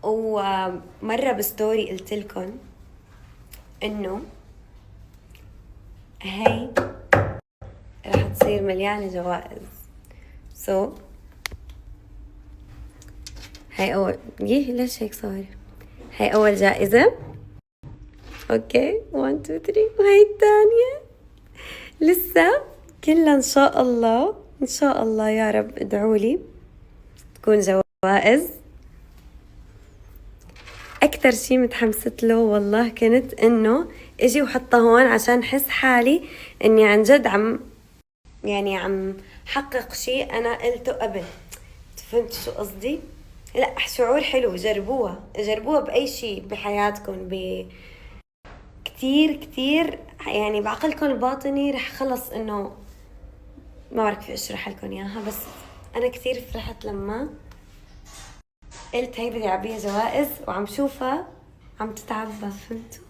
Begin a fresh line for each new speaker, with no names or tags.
ومرة بستوري قلت لكم انه هي رح تصير مليانة جوائز. هاي أول ليش هيك صار؟ هاي أول جائزة. أوكي 1 2 3. وهي الثانية لسه كلها إن شاء الله إن شاء الله يا رب ادعولي تكون جوائز. أكتر شي متحمست له والله كنت إنه إجي وحطها هون عشان أحس حالي إني عن جد عم حقق شي أنا قلته قبل. فهمت شو قصدي؟ لا شعور حلو. جربوها بأي شي بحياتكم. كتير يعني بعقلكم الباطني رح خلص إنه ما بعرف كيف أشرح لكم إياها، بس أنا كتير فرحت لما قلت هي بدي أعبيها جوائز وعم شوفها عم تتعبى. فهمتوا؟